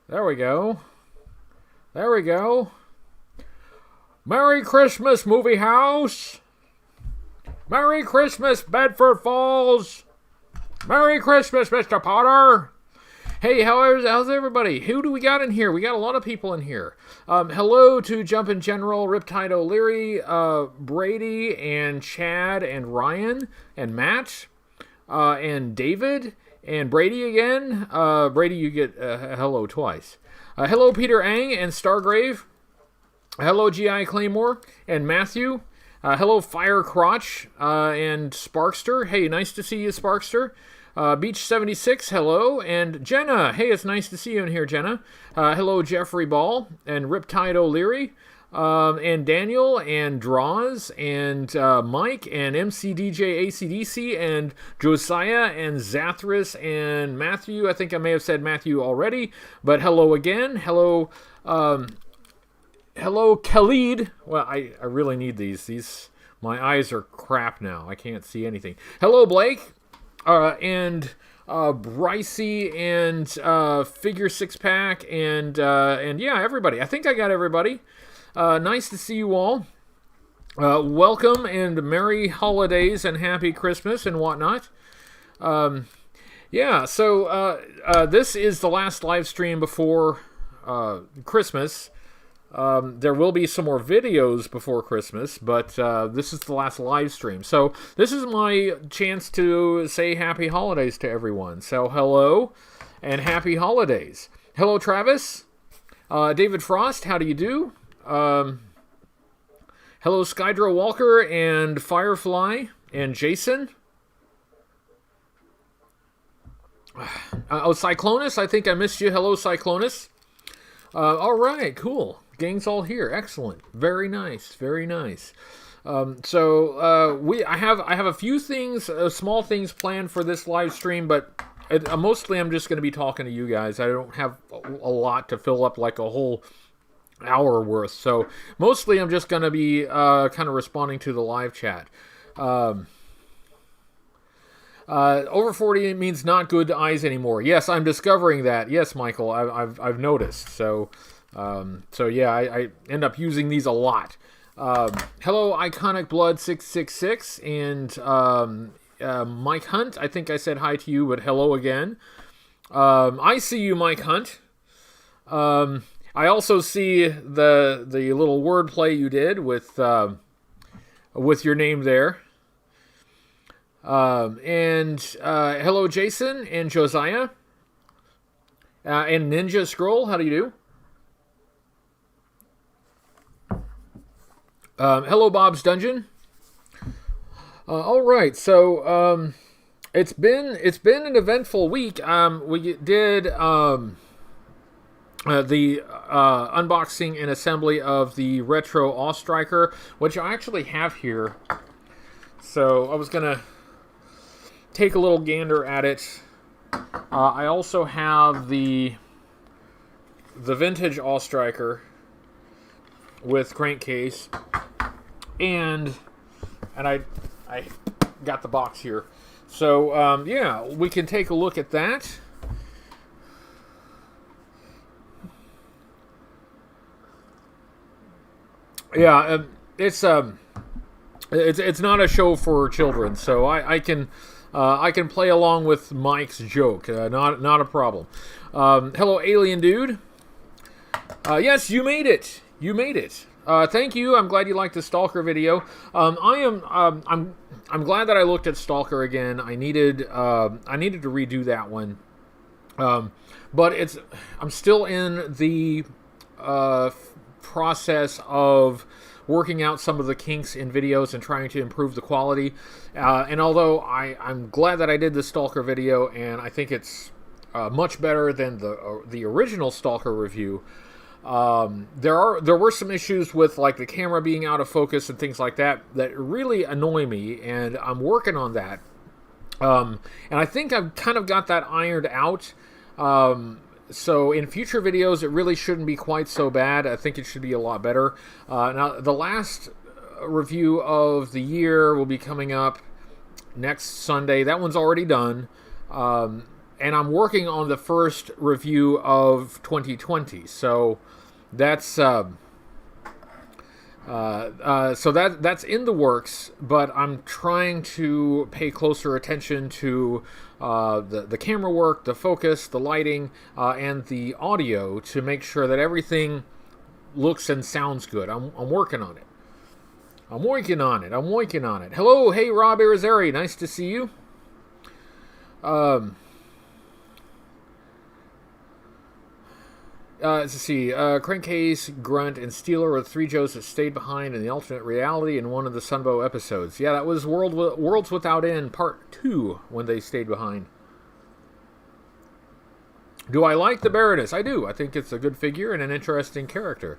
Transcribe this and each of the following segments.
There we go. There we go. Merry Christmas, Movie House. Merry Christmas, Bedford Falls. Merry Christmas, Mr. Potter. Hey, how's everybody? Who do we got in here? We got a lot of people in here. Hello to Jumpin' General, Riptide O'Leary, Brady, and Chad, and Ryan, and Matt, and David, and Brady again. Brady, you get hello twice. Hello, Peter Ang and Stargrave. Hello, G.I. Claymore and Matthew. Hello, Fire Crotch and Sparkster. Hey, nice to see you, Sparkster. Beach76, hello. And Jenna. Hey, it's nice to see you in here, Jenna. Hello, Jeffrey Ball and Riptide O'Leary. And Daniel and Draws and Mike and MCDJ ACDC and Josiah and Zathras and Matthew. I think I may have said Matthew already, but hello again. Hello, hello, Khalid. Well, I really need these. My eyes are crap now. I can't see anything. Hello, Blake. And Brycey and Figure Six Pack and yeah, everybody. I think I got everybody. Nice to see you all. Welcome and Merry Holidays and Happy Christmas and whatnot. Yeah, so this is the last live stream before Christmas. There will be some more videos before Christmas, but this is the last live stream. So this is my chance to say happy holidays to everyone. So hello and happy holidays. Hello, Travis. David Frost, how do you do? Hello, Skydro Walker and Firefly and Jason. Oh, Cyclonus, I think I missed you. Hello, Cyclonus. All right, cool. Gang's all here. Excellent. Very nice. Very nice. I have a few things, small things planned for this live stream, but mostly I'm just going to be talking to you guys. I don't have a lot to fill up like a whole hour worth. So mostly I'm just going to be kind of responding to the live chat. Over 40 means not good to eyes anymore. Yes, I'm discovering that. Yes, Michael, I've noticed. So yeah, I end up using these a lot. Hello, Iconic Blood 666 and Mike Hunt. I think I said hi to you, but hello again. I see you, Mike Hunt. I also see the little wordplay you did with your name there. Hello, Jason and Josiah and Ninja Scroll. How do you do? Hello, Bob's Dungeon. All right, so it's been an eventful week. We did the unboxing and assembly of the Retro All-Striker, which I actually have here. So I was gonna take a little gander at it. I also have the vintage All-Striker with crankcase, and I got the box here. So yeah, we can take a look at that. Yeah, it's not a show for children, so I can play along with Mike's joke. Not a problem. Hello, Alien Dude. Yes, you made it. You made it. Thank you. I'm glad you liked the Stalker video. I'm glad that I looked at Stalker again. I needed to redo that one. But I'm still in the process of working out some of the kinks in videos and trying to improve the quality. And although I'm glad that I did the Stalker video, and I think it's much better than the original Stalker review, there were some issues with like the camera being out of focus and things like that really annoy me, and I'm working on that. And I think I've kind of got that ironed out. So in future videos, it really shouldn't be quite so bad. I think it should be a lot better. Now, the last review of the year will be coming up next Sunday. That one's already done. I'm working on the first review of 2020, so that's so that's in the works. But I'm trying to pay closer attention to the camera work, the focus, the lighting, and the audio to make sure that everything looks and sounds good. I'm working on it. I'm working on it. Hello, hey Rob Irizarry, nice to see you. Let's see. Crankcase, Grunt, and Steeler were the three Joes that stayed behind in the alternate reality in one of the Sunbow episodes. Yeah, that was Worlds Without End Part 2 when they stayed behind. Do I like the Baroness? I do. I think it's a good figure and an interesting character.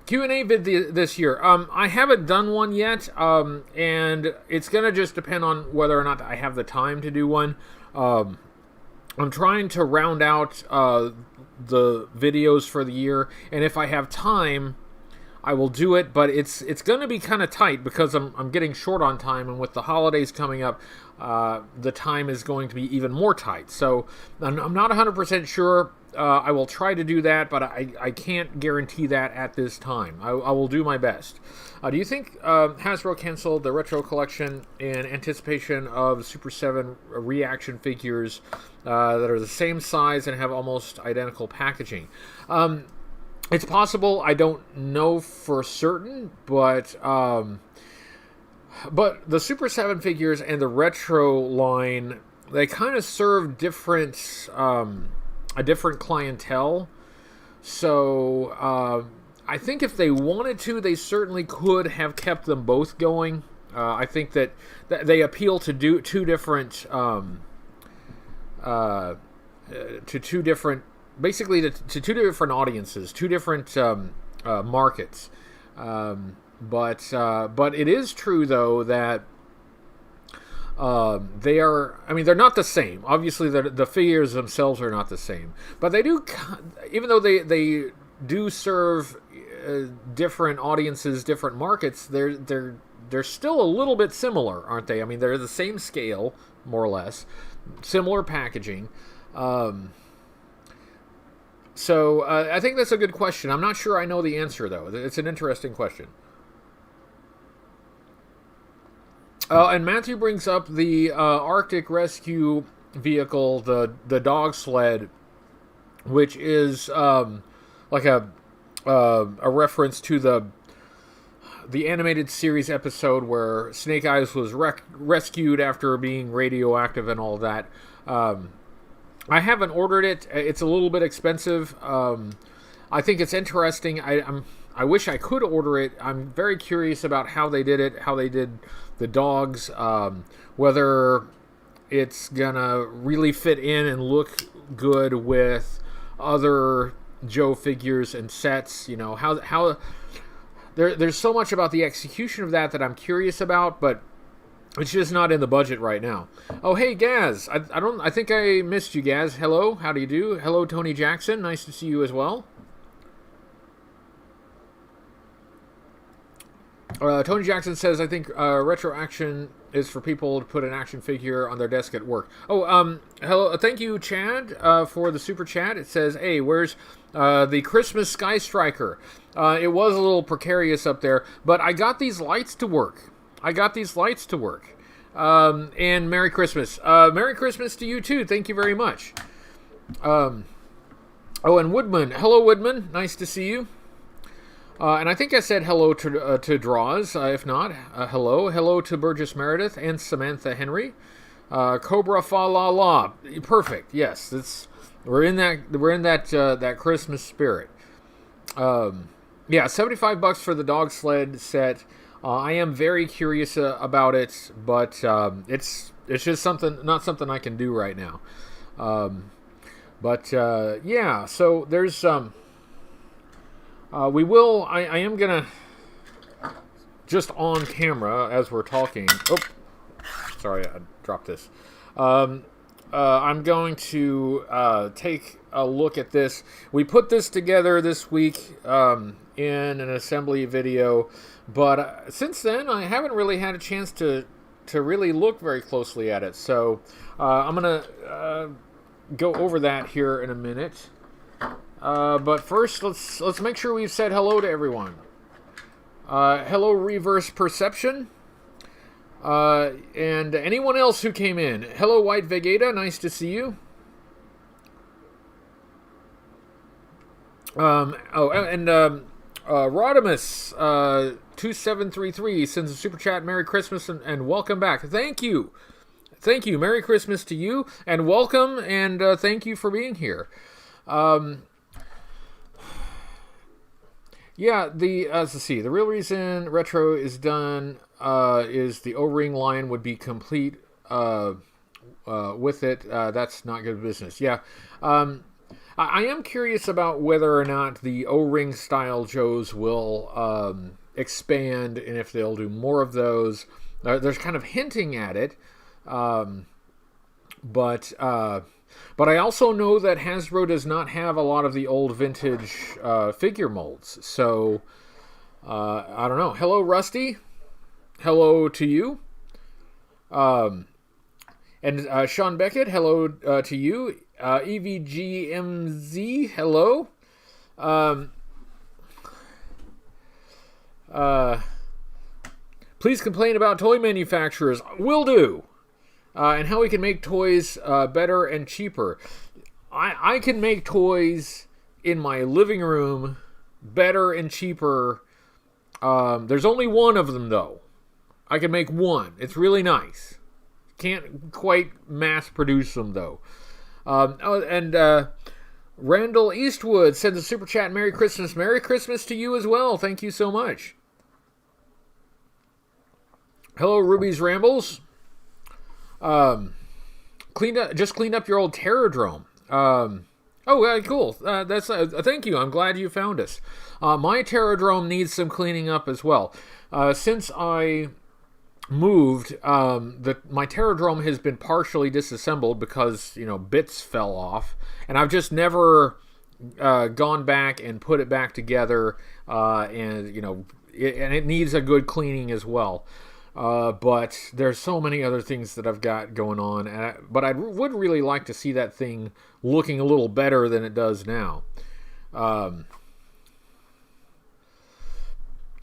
Q&A vid this year. I haven't done one yet, and it's going to just depend on whether or not I have the time to do one. I'm trying to round out the videos for the year, and if I have time, I will do it, but it's going to be kind of tight because I'm getting short on time, and with the holidays coming up, the time is going to be even more tight. So I'm not 100% sure. I will try to do that, but I can't guarantee that at this time. I will do my best. Do you think Hasbro canceled the retro collection in anticipation of Super 7 reaction figures that are the same size and have almost identical packaging? It's possible. I don't know for certain, but the Super 7 figures and the retro line, they kind of serve different a different clientele. So I think if they wanted to, they certainly could have kept them both going. I think that they appeal to two different basically to two different audiences, two different markets. But it is true though that they are. I mean, they're not the same. Obviously, the figures themselves are not the same. But they do, even though they do serve different audiences, different markets. They're still a little bit similar, aren't they? I mean, they're the same scale, more or less, similar packaging. So I think that's a good question. I'm not sure I know the answer, though. It's an interesting question. And Matthew brings up the Arctic rescue vehicle, the dog sled, which is like a reference to the animated series episode where Snake Eyes was rescued after being radioactive and all that. I haven't ordered it. It's a little bit expensive. I think it's interesting. I wish I could order it. I'm very curious about how they did it, how they did the dogs, whether it's gonna really fit in and look good with other Joe figures and sets. You know, how there's so much about the execution of that I'm curious about, but it's just not in the budget right now. Oh, hey, Gaz. I think I missed you, Gaz. Hello. How do you do? Hello, Tony Jackson. Nice to see you as well. Tony Jackson says, I think retro action is for people to put an action figure on their desk at work. Oh, hello. Thank you, Chad, for the super chat. It says, hey, where's the Christmas Sky Striker? It was a little precarious up there, but I got these lights to work. And Merry Christmas. Merry Christmas to you, too. Thank you very much. Oh, and Woodman. Hello, Woodman. Nice to see you. And I think I said hello to Draws. If not, hello. Hello to Burgess Meredith and Samantha Henry. Cobra Fa La La. Perfect. Yes, we're in that Christmas spirit. Yeah, $75 for the dog sled set. I am very curious about it, but it's just not something I can do right now. Yeah, so there's we will. I am gonna just on camera as we're talking. Oh, sorry, I dropped this. I'm going to take a look at this. We put this together this week in an assembly video, but since then I haven't really had a chance to to really look very closely at it. So I'm gonna go over that here in a minute. But first, let's make sure we've said hello to everyone. Hello, Reverse Perception. And anyone else who came in. Hello, White Vegeta. Nice to see you. Rodimus 2733 sends a super chat. Merry Christmas and welcome back. Thank you. Merry Christmas to you and welcome and thank you for being here. Yeah, let's see. The real reason Retro is done is the O-ring line would be complete with it. That's not good business. Yeah. I am curious about whether or not the O-ring style Joes will expand and if they'll do more of those. There's kind of hinting at it. But I also know that Hasbro does not have a lot of the old vintage figure molds. So, I don't know. Hello, Rusty. Hello to you. And Sean Beckett, hello to you. EVGMZ, hello. Please complain about toy manufacturers. Will do. And how we can make toys better and cheaper. I can make toys in my living room better and cheaper. There's only one of them, though. I can make one. It's really nice. Can't quite mass produce them, though. Randall Eastwood sends a super chat. Merry Christmas. Merry Christmas to you as well. Thank you so much. Hello, Ruby's Rambles. Just cleaned up your old Terradrome. Cool. Thank you. I'm glad you found us. My Terradrome needs some cleaning up as well. Since I moved, my Terradrome has been partially disassembled because, bits fell off. And I've just never gone back and put it back together. And it needs a good cleaning as well. But there's so many other things that I've got going on. But I would really like to see that thing looking a little better than it does now.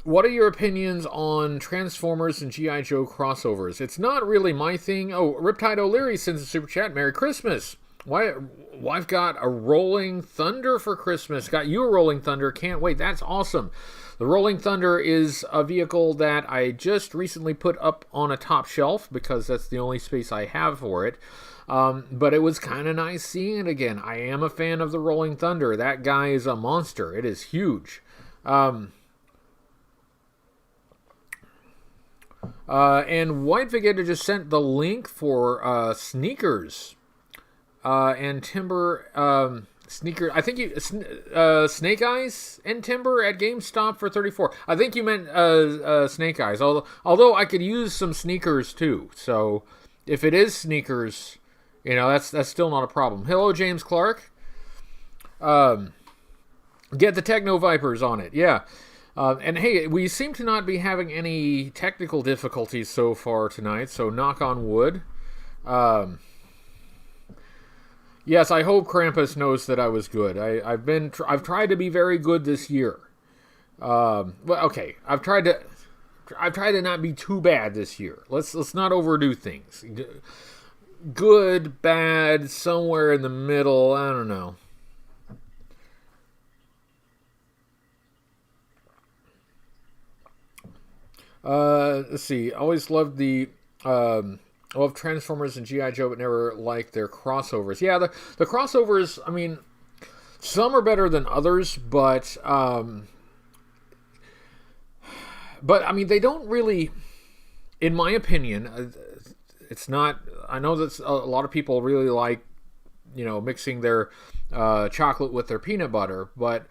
What are your opinions on Transformers and G.I. Joe crossovers? It's not really my thing. Oh, Riptide O'Leary sends a super chat. Merry Christmas. I've got a Rolling Thunder for Christmas. Got you a Rolling Thunder. Can't wait. That's awesome. The Rolling Thunder is a vehicle that I just recently put up on a top shelf because that's the only space I have for it. But it was kind of nice seeing it again. I am a fan of the Rolling Thunder. That guy is a monster. It is huge. And White Vegeta just sent the link for sneakers and Timber sneaker. I think Snake Eyes and Timber at GameStop for $34. I think you meant Snake Eyes. Although I could use some sneakers too. So if it is sneakers, that's still not a problem. Hello, James Clark. Get the Techno Vipers on it. Yeah. And hey, we seem to not be having any technical difficulties so far tonight, so knock on wood. Yes, I hope Krampus knows that I was good. I've tried to be very good this year. Okay, I've tried to not be too bad this year. Let's not overdo things. Good, bad, somewhere in the middle. I don't know. Let's see. Always loved I love Transformers and G.I. Joe, but never liked their crossovers. Yeah, the crossovers, I mean, some are better than others, but I mean, they don't really, in my opinion, it's not, I know that a lot of people really like, mixing their chocolate with their peanut butter, but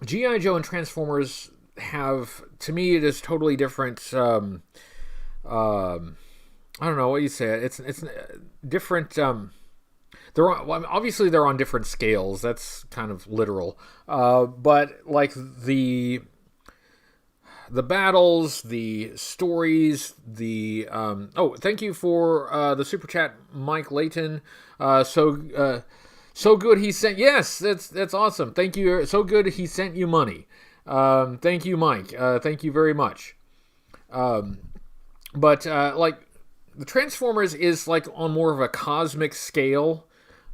G.I. Joe and Transformers have, to me, it is totally different. I don't know what you say. It's different. Obviously they're on different scales. That's kind of literal. But like the the battles, the stories, the oh, thank you for the super chat, Mike Layton. So good he sent. Yes, that's awesome. Thank you. So good he sent you money. Thank you, Mike. Thank you very much. But like the Transformers is like on more of a cosmic scale.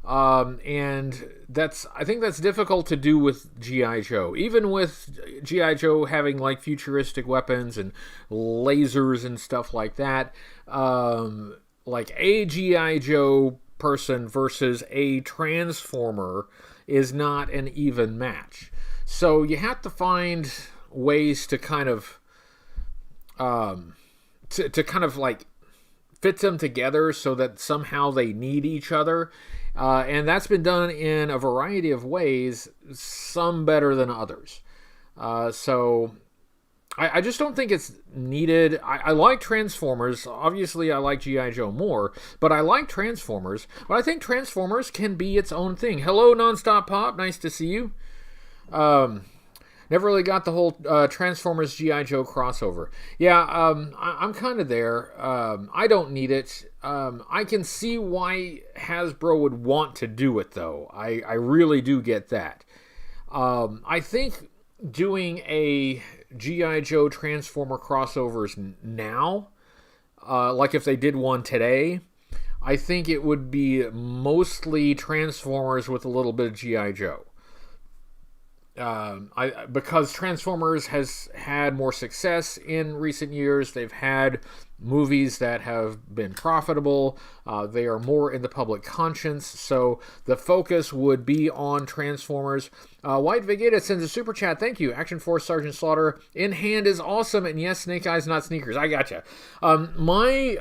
And I think that's difficult to do with G.I. Joe. Even with G.I. Joe having like futuristic weapons and lasers and stuff like that, like a G.I. Joe person versus a Transformer is not an even match. So you have to find ways to kind of to kind of like fit them together so that somehow they need each other. And that's been done in a variety of ways, some better than others. So I just don't think it's needed. I like Transformers. Obviously, I like G.I. Joe more, but I like Transformers. But I think Transformers can be its own thing. Hello, Nonstop Pop. Nice to see you. Never really got the whole Transformers G.I. Joe crossover. Yeah, I'm kind of there. I don't need it. I can see why Hasbro would want to do it, though. I really do get that. I think doing a G.I. Joe Transformer crossovers now, like if they did one today, I think it would be mostly Transformers with a little bit of G.I. Joe. Because Transformers has had more success in recent years. They've had movies that have been profitable. They are more in the public conscience, so the focus would be on Transformers. White Vegeta sends a super chat. Thank you. Action Force Sergeant Slaughter in hand is awesome, and yes, Snake Eyes, not sneakers. I gotcha. My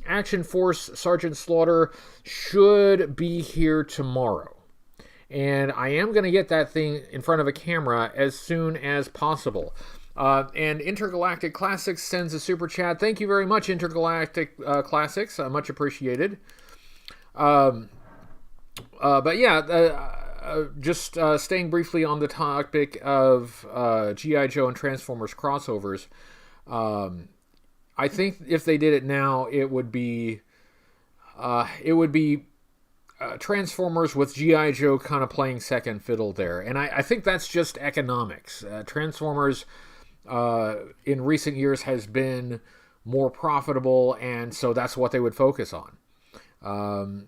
Action Force Sergeant Slaughter should be here tomorrow. And I am going to get that thing in front of a camera as soon as possible. And Intergalactic Classics sends a super chat. Thank you very much, Intergalactic Classics. Much appreciated. But yeah, just staying briefly on the topic of G.I. Joe and Transformers crossovers. I think if they did it now, it would be Transformers with G.I. Joe kind of playing second fiddle there. And I think that's just economics. Transformers in recent years has been more profitable, and so that's what they would focus on. And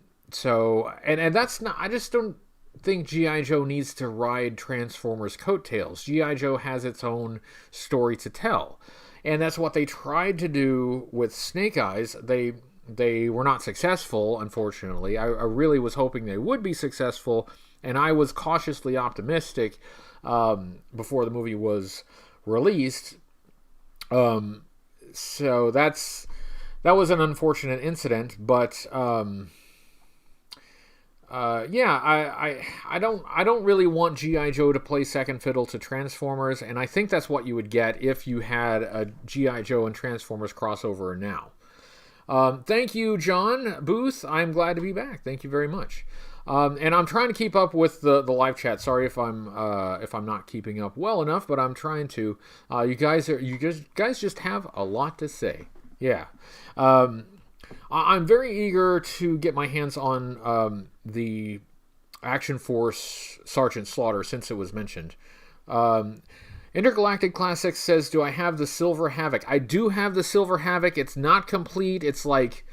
that's not, I just don't think G.I. Joe needs to ride Transformers' coattails. G.I. Joe has its own story to tell. And that's what they tried to do with Snake Eyes. They were not successful, unfortunately. I really was hoping they would be successful, and I was cautiously optimistic before the movie was released. So that was an unfortunate incident, but yeah, I don't really want G.I. Joe to play second fiddle to Transformers, and I think that's what you would get if you had a G.I. Joe and Transformers crossover now. Thank you, John Booth. I'm glad to be back. Thank you very much. And I'm trying to keep up with the live chat. Sorry if I'm not keeping up well enough, but I'm trying to. You guys just have a lot to say. Yeah. I'm very eager to get my hands on the Action Force Sergeant Slaughter since it was mentioned. Intergalactic Classics says, do I have the Silver Havoc? I do have the Silver Havoc. It's not complete. It's like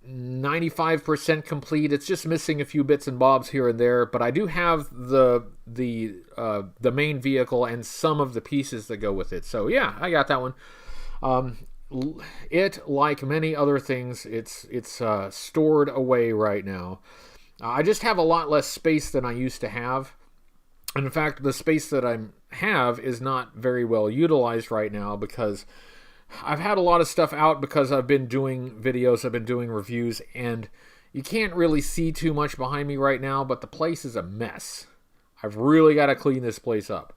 95% complete. It's just missing a few bits and bobs here and there. But I do have the main vehicle and some of the pieces that go with it. So yeah, I got that one. It, like many other things, it's stored away right now. I just have a lot less space than I used to have. And in fact, the space that I have is not very well utilized right now because I've had a lot of stuff out because I've been doing videos, I've been doing reviews, and you can't really see too much behind me right now, but the place is a mess. I've really got to clean this place up.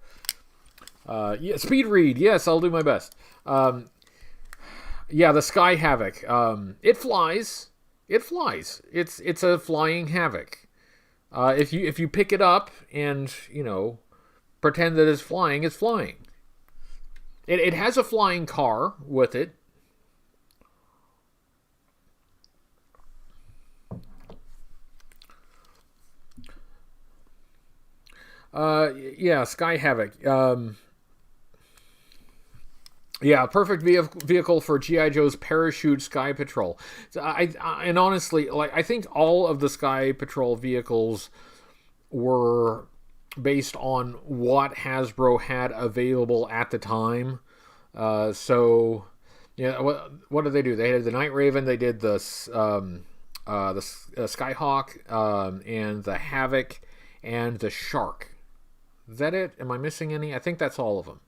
Yeah, speed read. Yes, I'll do my best. Yeah, the Sky Havoc. It flies. It flies. It's a flying Havoc. If you pick it up and, pretend that it's flying, it's flying. It has a flying car with it. Yeah, Sky Havoc. Yeah, perfect vehicle for G.I. Joe's Parachute Sky Patrol. And honestly, like, I think all of the Sky Patrol vehicles were based on what Hasbro had available at the time. So, yeah, what did they do? They had the Night Raven. They did the Skyhawk, and the Havoc, and the Shark. Is that it? Am I missing any? I think that's all of them.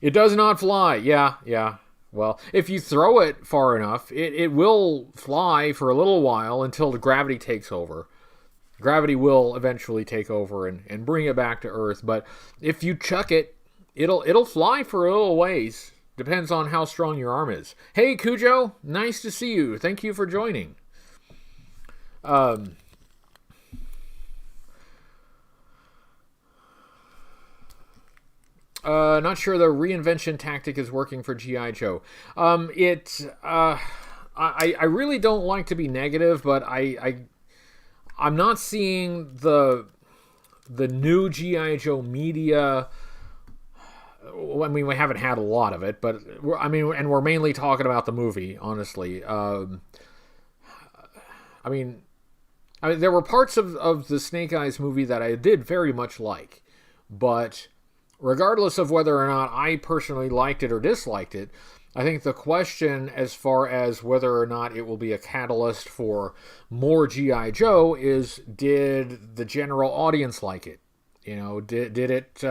It does not fly. Yeah. Well, if you throw it far enough, it will fly for a little while until the gravity takes over. Gravity will eventually take over and bring it back to Earth. But if you chuck it, it'll fly for a little ways. Depends on how strong your arm is. Hey, Cujo, nice to see you. Thank you for joining. Not sure the reinvention tactic is working for G.I. Joe. I really don't like to be negative, but I'm not seeing the new G.I. Joe media. I mean, we haven't had a lot of it, but we're mainly talking about the movie, honestly. I mean, there were parts of the Snake Eyes movie that I did very much like, but regardless of whether or not I personally liked it or disliked it, I think the question as far as whether or not it will be a catalyst for more G.I. Joe is, did the general audience like it? You know, did it...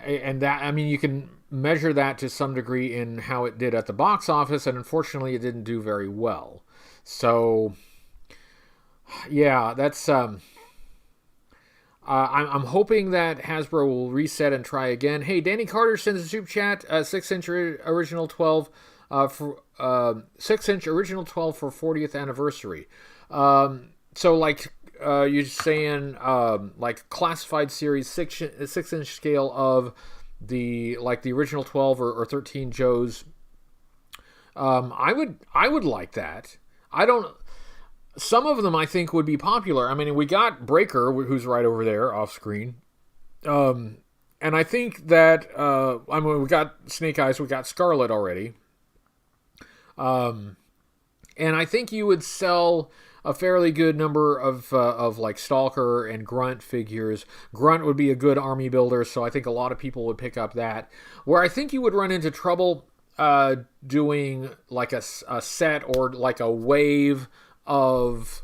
and that, I mean, you can measure that to some degree in how it did at the box office, and unfortunately it didn't do very well. So, yeah, that's... I'm hoping that Hasbro will reset and try again. Hey, Danny Carter sends a super chat, 6-inch original 12 for 6-inch original 12 for 40th anniversary. So like you're saying, like classified series 6-inch scale of the original 12 or 13 Joes. I would like that. Some of them I think would be popular. I mean, we got Breaker, who's right over there off screen. And I think that, we got Snake Eyes, we got Scarlet already. And I think you would sell a fairly good number of like Stalker and Grunt figures. Grunt would be a good army builder, so I think a lot of people would pick up that. Where I think you would run into trouble doing like a set or like a wave of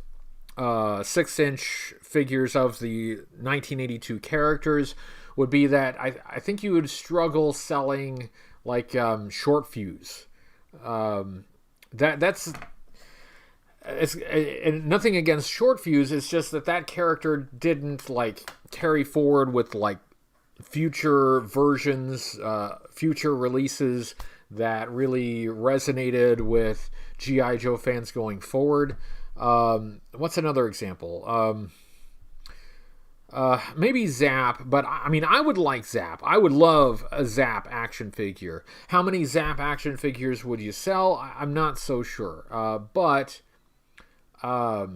6-inch figures of the 1982 characters would be that I think you would struggle selling like Short Fuse. That's and nothing against Short Fuse. It's just that character didn't like carry forward with like future versions, future releases that really resonated with G.I. Joe fans going forward. What's another example? Maybe Zap, but I mean, I would like Zap. I would love a Zap action figure. How many Zap action figures would you sell? I'm not so sure. But I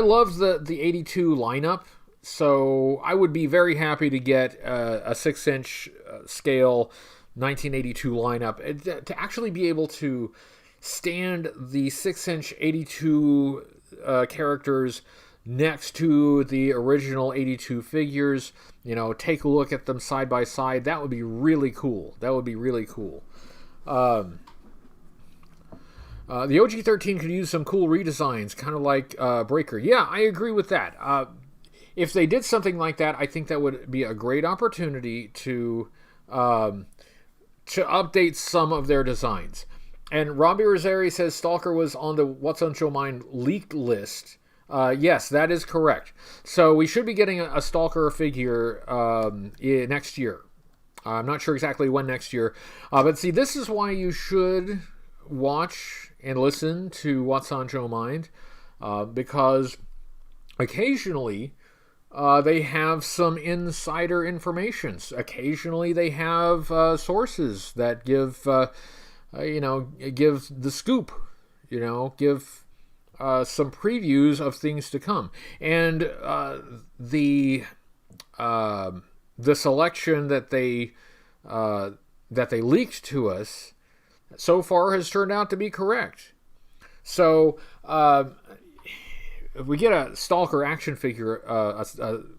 love the 82 lineup. So I would be very happy to get a 6-inch scale 1982 lineup to actually be able to stand the 6-inch 82 characters next to the original 82 figures. You know, take a look at them side by side. That would be really cool. The OG-13 could use some cool redesigns, kind of like Breaker. Yeah, I agree with that. If they did something like that, I think that would be a great opportunity to update some of their designs. And Robbie Rosari says Stalker was on the What's on Joe Mind leaked list. Yes, that is correct. So we should be getting a Stalker figure next year. I'm not sure exactly when next year. But see, this is why you should watch and listen to What's on Joe Mind. Because occasionally they have some insider information. Occasionally, they have sources that give, give the scoop, give some previews of things to come. And the selection that they leaked to us so far has turned out to be correct. So if we get a Stalker action figure, a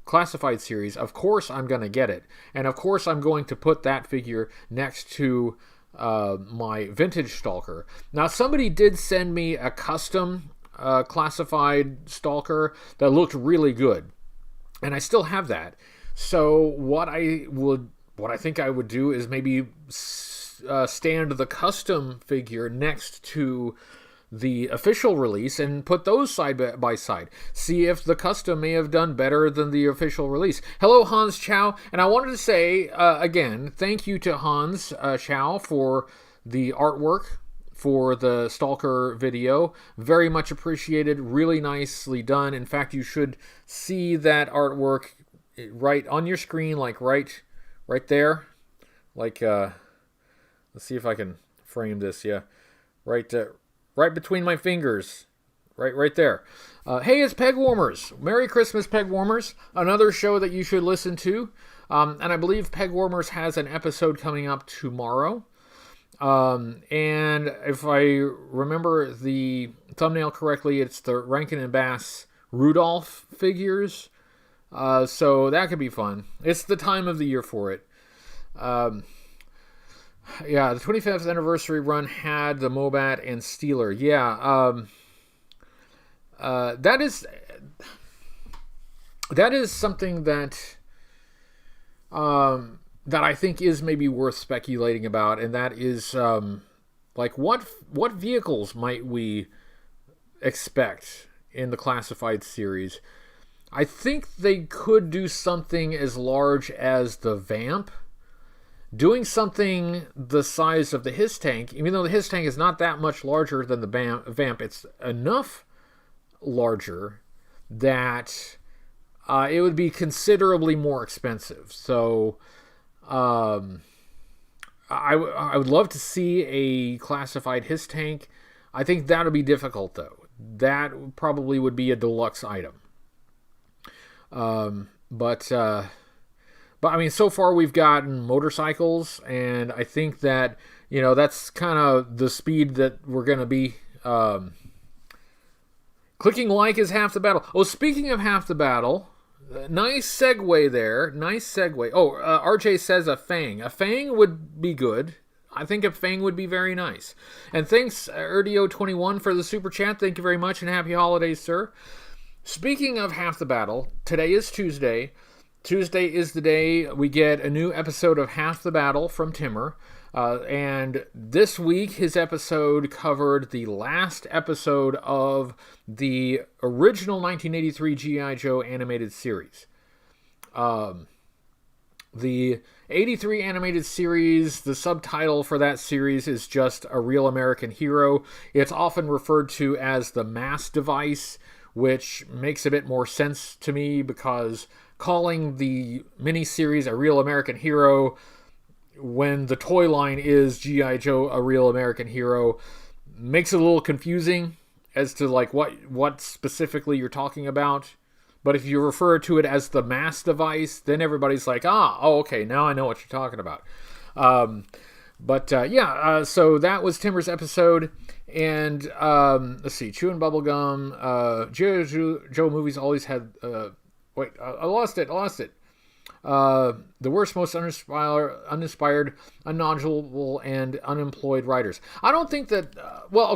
classified series, of course I'm going to get it. And of course I'm going to put that figure next to my vintage Stalker. Now, somebody did send me a custom classified Stalker that looked really good. And I still have that. So what I think I would do is maybe stand the custom figure next to the official release and put those side by side. See if the custom may have done better than the official release. Hello, Hans Chow. And I wanted to say, again, thank you to Hans Chow for the artwork for the Stalker video. Very much appreciated. Really nicely done. In fact, you should see that artwork right on your screen, like right there. Like, let's see if I can frame this. Yeah, right between my fingers. Right there. Hey, it's Peg Warmers. Merry Christmas, Peg Warmers. Another show that you should listen to. And I believe Peg Warmers has an episode coming up tomorrow. And if I remember the thumbnail correctly, it's the Rankin and Bass Rudolph figures. So that could be fun. It's the time of the year for it. Yeah, the 25th anniversary run had the Mobat and Steeler. Yeah, that is something that that I think is maybe worth speculating about, and that is like what vehicles might we expect in the classified series. I think they could do something as large as the Vamp. Doing something the size of the His Tank, even though the His Tank is not that much larger than the Vamp, it's enough larger that it would be considerably more expensive. So I would love to see a classified His Tank. I think that would be difficult, though. That probably would be a deluxe item. But I mean, so far we've gotten motorcycles, and I think that, that's kind of the speed that we're going to be. Clicking like is half the battle. Oh, speaking of half the battle, nice segue there. Nice segue. Oh, RJ says a Fang. A Fang would be good. I think a Fang would be very nice. And thanks, Erdio21, for the super chat. Thank you very much, and happy holidays, sir. Speaking of half the battle, today is Tuesday. Tuesday is the day we get a new episode of Half the Battle from Timmer. And this week, his episode covered the last episode of the original 1983 G.I. Joe animated series. The 83 animated series, the subtitle for that series is just A Real American Hero. It's often referred to as the mass device, which makes a bit more sense to me because calling the miniseries A Real American Hero when the toy line is G.I. Joe A Real American Hero makes it a little confusing as to like what specifically you're talking about. But if you refer to it as the mass device, then everybody's like, okay, now I know what you're talking about. So that was Timber's episode. And let's see, Chewing Bubblegum, G.I. Joe movies always had... I lost it. The worst, most uninspired, unknowledgeable, and unemployed writers. I don't think that...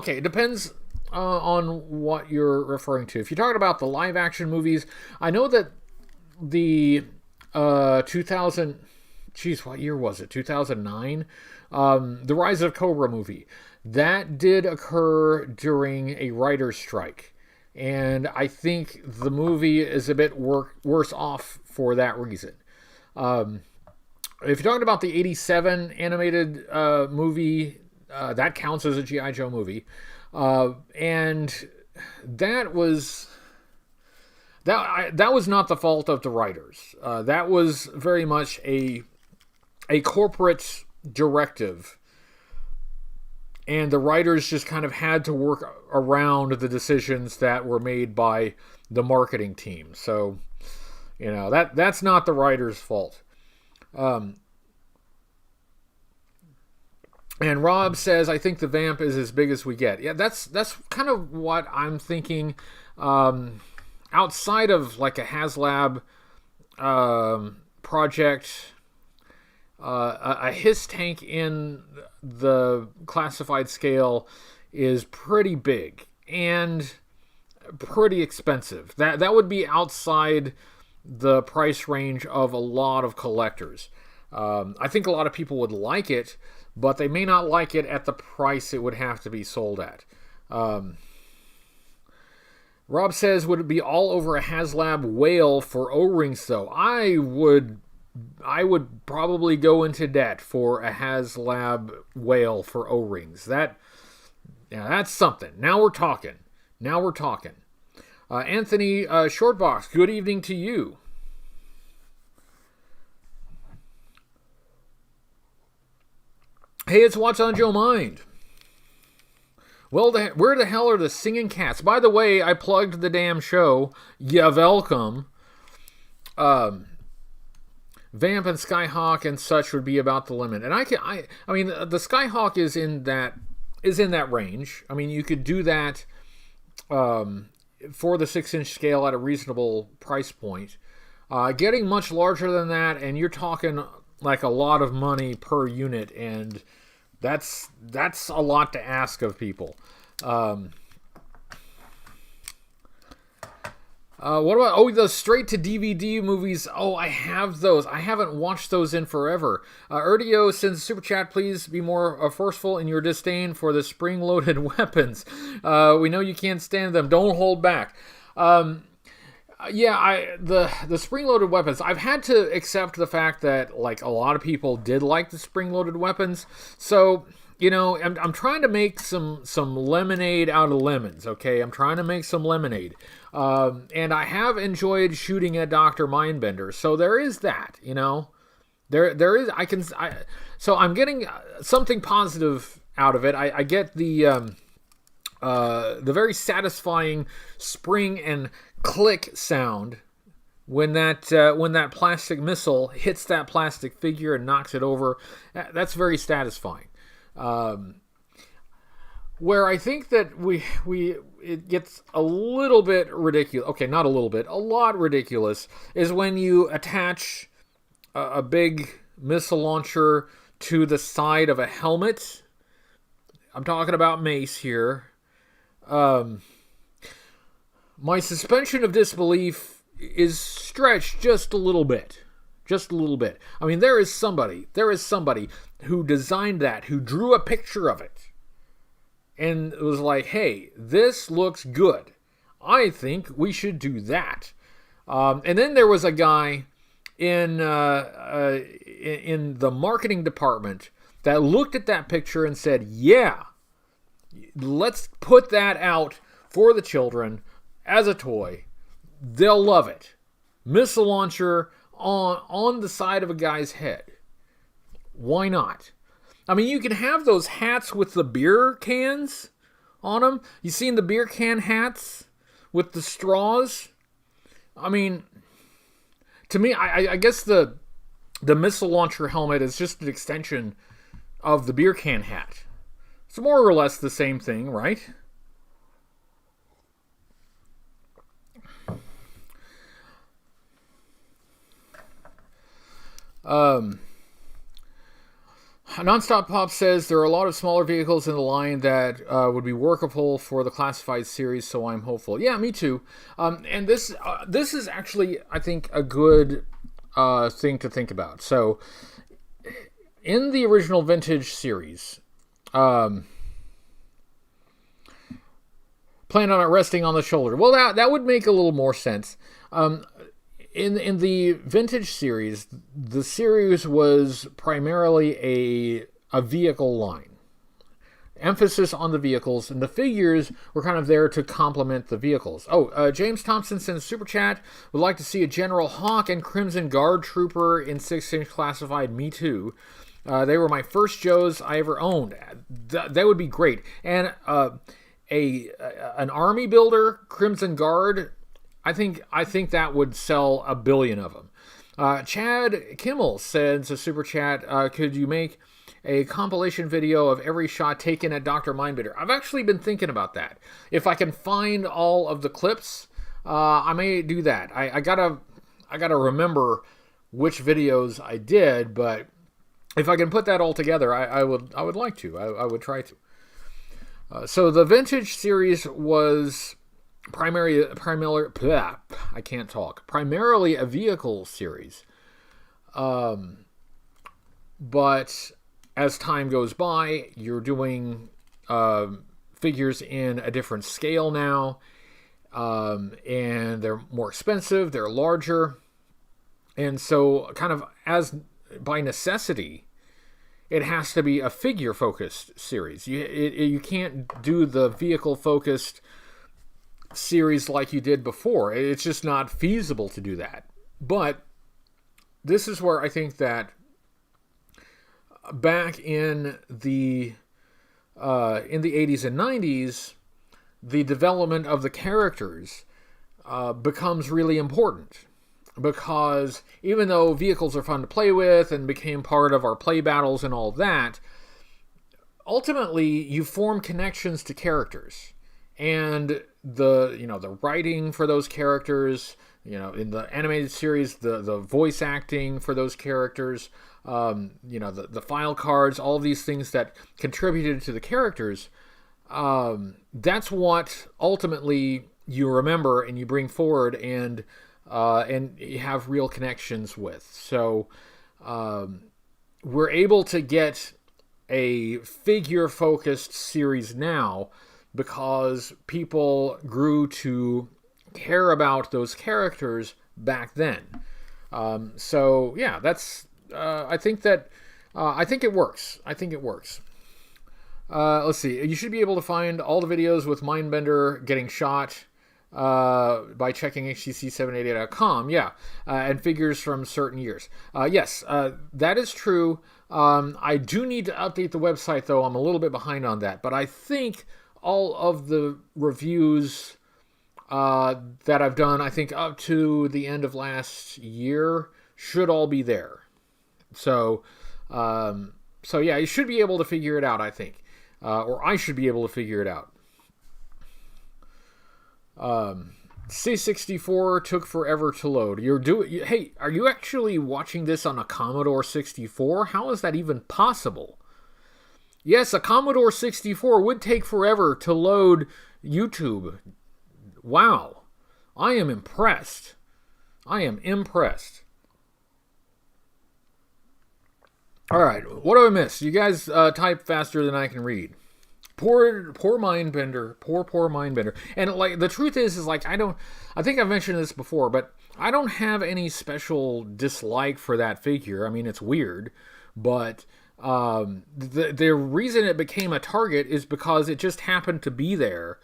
it depends on what you're referring to. If you're talking about the live-action movies, I know that the 2000... what year was it? 2009? The Rise of Cobra movie. That did occur during a writer's strike. And I think the movie is a bit worse off for that reason. If you're talking about the 87 animated movie, that counts as a G.I. Joe movie. And that was that was not the fault of the writers. That was very much a corporate directive, and the writers just kind of had to work around the decisions that were made by the marketing team. So, that's not the writers' fault. And Rob says, I think the Vamp is as big as we get. Yeah, that's kind of what I'm thinking. Outside of like a HasLab project, a HISS tank in the classified scale is pretty big and pretty expensive. That would be outside the price range of a lot of collectors. I think a lot of people would like it, but they may not like it at the price it would have to be sold at. Rob says, would it be all over a HasLab whale for O-rings, though? I would probably go into debt for a HasLab whale for O-rings. That's something. Now we're talking. Anthony Shortbox, good evening to you. Hey, it's What's on Joe Mind. Well, where the hell are the singing cats? By the way, I plugged the damn show. You're welcome. Vamp and Skyhawk and such would be about the limit. And I mean, the Skyhawk is in that range. I mean, you could do that for the 6-inch scale at a reasonable price point. Getting much larger than that, and you're talking like a lot of money per unit, and that's a lot to ask of people. What about the straight to DVD movies? Oh, I have those. I haven't watched those in forever. Erdio sends a super chat. Please be more forceful in your disdain for the spring-loaded weapons. We know you can't stand them. Don't hold back. The spring-loaded weapons, I've had to accept the fact that like a lot of people did like the spring-loaded weapons. So, I'm trying to make some lemonade out of lemons, okay? I'm trying to make some lemonade. And I have enjoyed shooting at Dr. Mindbender. So there is that, There is, so I'm getting something positive out of it. I get the very satisfying spring and click sound when that plastic missile hits that plastic figure and knocks it over. That's very satisfying. Where I think that it gets a little bit ridiculous. Okay, not a little bit, a lot ridiculous is when you attach a big missile launcher to the side of a helmet. I'm talking about Mace here. My suspension of disbelief is stretched just a little bit. I mean, there is somebody who designed that, who drew a picture of it, and it was like, hey, this looks good. I think we should do that. And then there was a guy in the marketing department that looked at that picture and said, yeah, let's put that out for the children as a toy. They'll love it. Missile launcher on the side of a guy's head. Why not? I mean, you can have those hats with the beer cans on them. You seen the beer can hats with the straws? I mean, to me, I guess the missile launcher helmet is just an extension of the beer can hat. It's more or less the same thing, right? Nonstop Pop says there are a lot of smaller vehicles in the line that would be workable for the classified series, so I'm hopeful. Yeah, me too. And this is actually, I think, a good thing to think about. So, in the original Vintage series, plan on it resting on the shoulder. Well, that would make a little more sense. In the Vintage series, the series was primarily a vehicle line. emphasis on the vehicles, and the figures were kind of there to complement the vehicles. James Thompson sends super chat. Would like to see a General Hawk and Crimson Guard Trooper in 6-inch classified. Me too. They were my first Joes I ever owned. That would be great. And an army builder, Crimson Guard, I think that would sell 1 billion of them. Chad Kimmel sends a super chat. Could you make a compilation video of every shot taken at Dr. Mindbender? I've actually been thinking about that. If I can find all of the clips, I may do that. I gotta remember which videos I did, but if I can put that all together, I would like to. I would try to. So the Vintage series was primarily a vehicle series. But as time goes by, you're doing figures in a different scale now, and they're more expensive, they're larger, and so kind of as by necessity, it has to be a figure-focused series. You can't do the vehicle-focused series like you did before. It's just not feasible to do that. But this is where I think that back in the 80s and 90s, the development of the characters becomes really important, because even though vehicles are fun to play with and became part of our play battles and all that, ultimately you form connections to characters, and the writing for those characters, in the animated series, the voice acting for those characters, the file cards, all of these things that contributed to the characters, that's what ultimately you remember and you bring forward and you have real connections with. So we're able to get a figure-focused series now because people grew to care about those characters back then. So yeah, that's I think it works. Let's see. You should be able to find all the videos with Mindbender getting shot by checking HCC788.com. Yeah, and figures from certain years. Yes, that is true. I do need to update the website, though. I'm a little bit behind on that. But I think all of the reviews that I've done, I think up to the end of last year, should all be there. So yeah, you should be able to figure it out, I think. Or I should be able to figure it out. C64 took forever to load. Hey, are you actually watching this on a Commodore 64? How is that even possible? Yes, a Commodore 64 would take forever to load YouTube. Wow. I am impressed. Alright, what do I miss? You guys type faster than I can read. Poor Mindbender. Poor Mindbender. And like the truth is like I think I've mentioned this before, but I don't have any special dislike for that figure. I mean, it's weird, but the reason it became a target is because it just happened to be there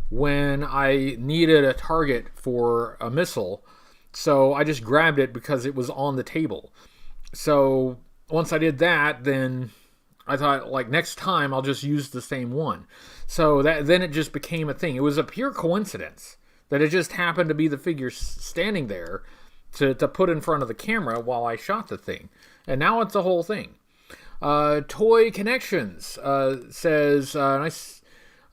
when I needed a target for a missile. So I just grabbed it because it was on the table. So once I did that, then I thought, like, next time I'll just use the same one. So then it just became a thing. It was a pure coincidence that it just happened to be the figure standing there to put in front of the camera while I shot the thing. And now it's a whole thing. Toy Connections says, nice.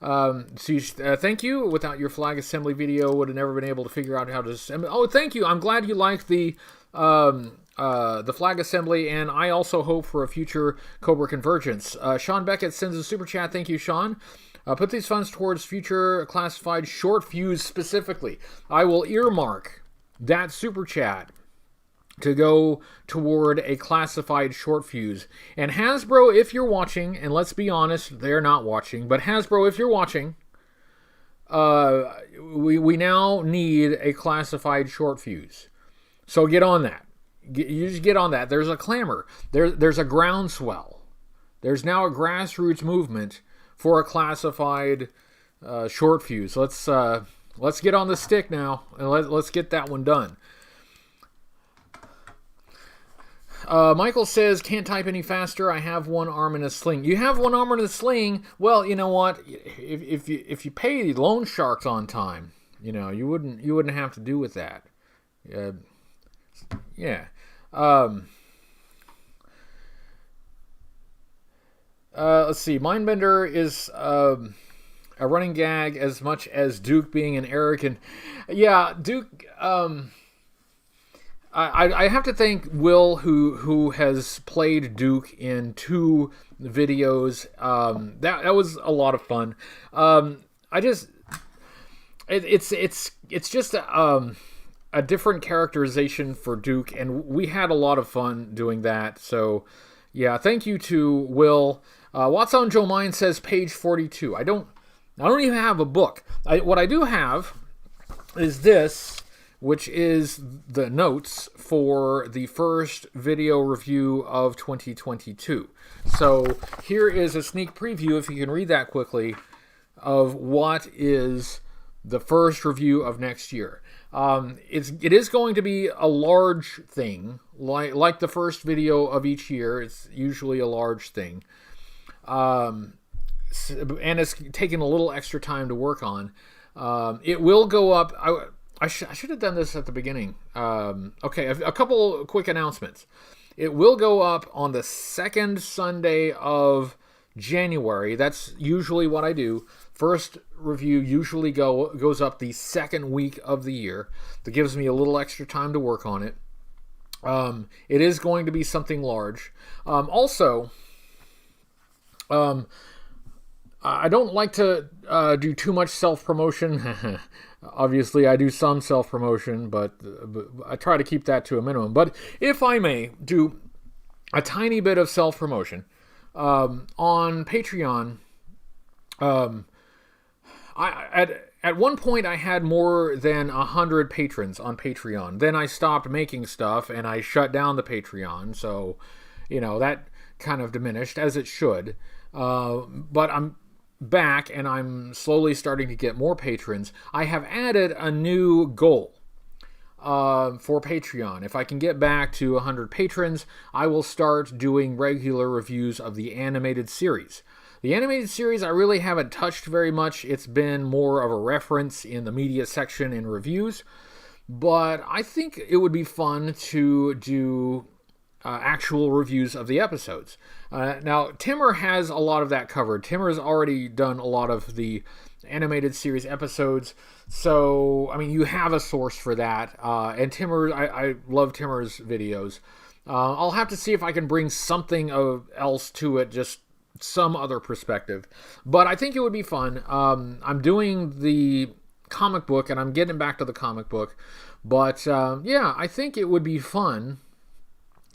Thank you. Without your flag assembly video, would have never been able to figure out how to assemble. Oh, thank you. I'm glad you like the flag assembly, and I also hope for a future Cobra Convergence. Sean Beckett sends a super chat. Thank you, Sean. Put these funds towards future classified short fuse specifically. I will earmark that super chat to go toward a classified short fuse. And Hasbro, if you're watching, and let's be honest, they're not watching, but Hasbro, if you're watching, we now need a classified short fuse. So get on that. You just get on that. There's a clamor. There's a groundswell. There's now a grassroots movement for a classified short fuse. Let's get on the stick now, and let's get that one done. Michael says, can't type any faster. I have one arm in a sling. You have one arm in a sling? Well, you know what? If you pay the loan sharks on time, you know, you wouldn't have to do with that. Yeah. Let's see. Mindbender is a running gag as much as Duke being an arrogant. Yeah, Duke. I have to thank Will, who has played Duke in 2 videos. That was a lot of fun. It's just a different characterization for Duke, and we had a lot of fun doing that. So, yeah, thank you to Will. What's on Joe Mine says page 42. I don't even have a book. What I do have is this, which is the notes for the first video review of 2022. So here is a sneak preview, if you can read that quickly, of what is the first review of next year. It is going to be a large thing, like the first video of each year. It's usually a large thing. And it's taken a little extra time to work on. It will go up. I should have done this at the beginning. Okay, a couple quick announcements. It will go up on the second Sunday of January. That's usually what I do. First review usually goes up the second week of the year. That gives me a little extra time to work on it. It is going to be something large. Also, I don't like to do too much self-promotion. Obviously, I do some self-promotion, but I try to keep that to a minimum. But if I may do a tiny bit of self-promotion, on Patreon, at one point I had more than 100 patrons on Patreon. Then I stopped making stuff, and I shut down the Patreon. So, you know, that kind of diminished, as it should. But I'm back, and I'm slowly starting to get more patrons. I have added a new goal for Patreon. If I can get back to 100 patrons, I will start doing regular reviews of the animated series. The animated series I really haven't touched very much. It's been more of a reference in the media section in reviews, but I think it would be fun to do actual reviews of the episodes. Now, Timmer has a lot of that covered. Timmer has already done a lot of the animated series episodes, so, I mean, you have a source for that. And Timmer, I love Timmer's videos. I'll have to see if I can bring something else to it, just some other perspective. But I think it would be fun. I'm doing the comic book, and I'm getting back to the comic book. But, yeah, I think it would be fun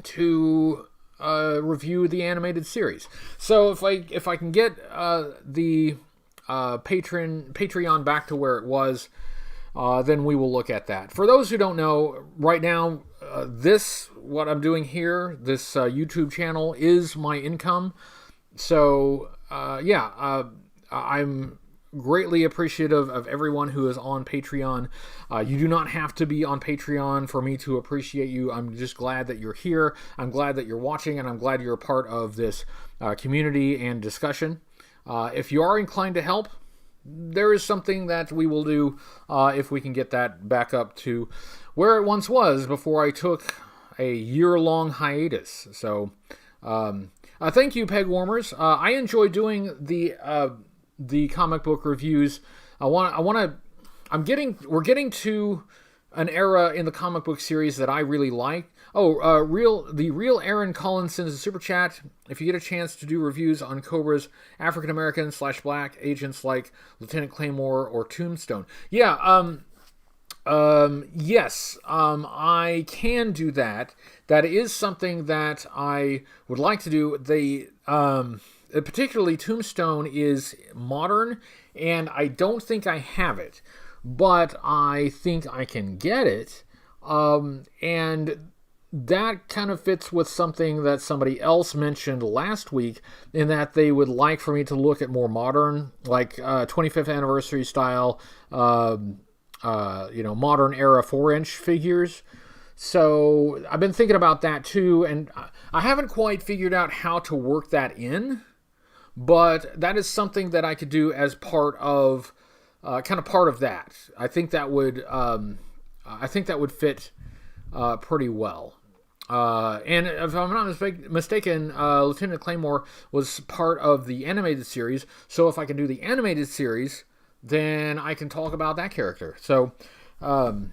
to review the animated series. So if I can get the Patreon back to where it was, then we will look at that. For those who don't know, right now, what I'm doing here, this YouTube channel, is my income. So I'm greatly appreciative of everyone who is on Patreon. You do not have to be on Patreon for me to appreciate you. I'm just glad that you're here. I'm glad that you're watching, and I'm glad you're a part of this community and discussion. If you are inclined to help, there is something that we will do if we can get that back up to where it once was before I took a year-long hiatus. So thank you, Peg Warmers. I enjoy doing the comic book reviews. We're getting to an era in the comic book series that I really like. The real Aaron Collins sends a super chat. If you get a chance to do reviews on Cobra's African American / Black agents like Lieutenant Claymore or Tombstone. Yeah, yes, I can do that. That is something that I would like to do. Particularly Tombstone is modern, and I don't think I have it, but I think I can get it. And that kind of fits with something that somebody else mentioned last week, in that they would like for me to look at more modern, like 25th anniversary style, modern era 4-inch figures. So I've been thinking about that too, and I haven't quite figured out how to work that in, but that is something that I could do as part of, part of that. I think that would fit pretty well. And if I'm not mistaken, Lieutenant Claymore was part of the animated series. So if I can do the animated series, then I can talk about that character. So, so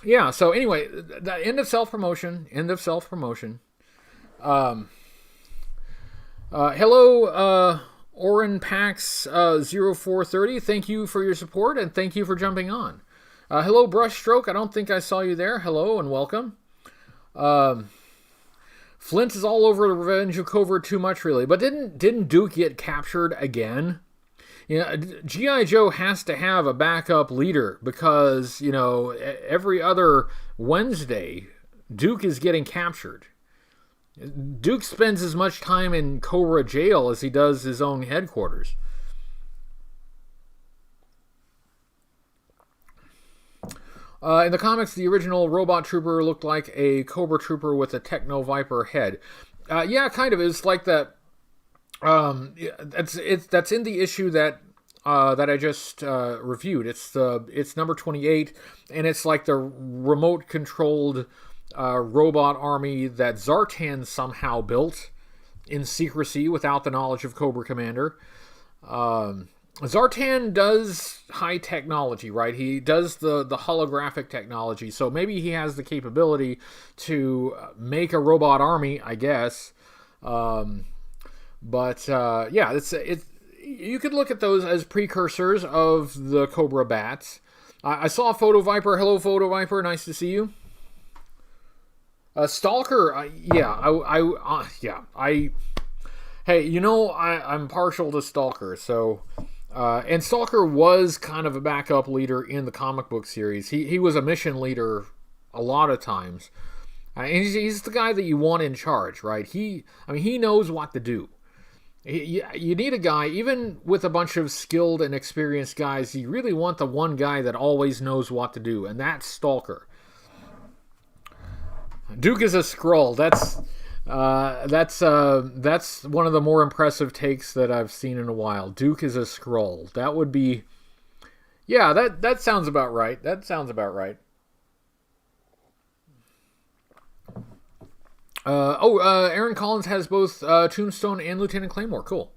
anyway, the end of self-promotion. Hello, Oren Pax 0430. Thank you for your support, and thank you for jumping on. Hello, Brushstroke. I don't think I saw you there. Hello and welcome. Flint is all over the Revenge of Cobra too much, really. But didn't Duke get captured again? G.I. Joe has to have a backup leader, because, every other Wednesday, Duke is getting captured. Duke spends as much time in Cobra jail as he does his own headquarters. In the comics, the original Robot Trooper looked like a Cobra Trooper with a Techno Viper head. Yeah, kind of. It's like that. That's in the issue that I just reviewed. It's number 28, and it's like the remote controlled robot army that Zartan somehow built in secrecy without the knowledge of Cobra Commander. Zartan does high technology, right? He does the holographic technology, so maybe he has the capability to make a robot army, I guess. You could look at those as precursors of the Cobra Bats. I saw Photo Viper. Hello, Photo Viper. Nice to see you. Stalker. Hey, I'm partial to Stalker, so. And Stalker was kind of a backup leader in the comic book series. He was a mission leader a lot of times. And he's the guy that you want in charge, right? He knows what to do. You need a guy, even with a bunch of skilled and experienced guys, you really want the one guy that always knows what to do, and that's Stalker. Duke is a Skrull. That's one of the more impressive takes that I've seen in a while. Duke is a Skrull. That would be... Yeah, that sounds about right. Aaron Collins has both Tombstone and Lieutenant Claymore. Cool.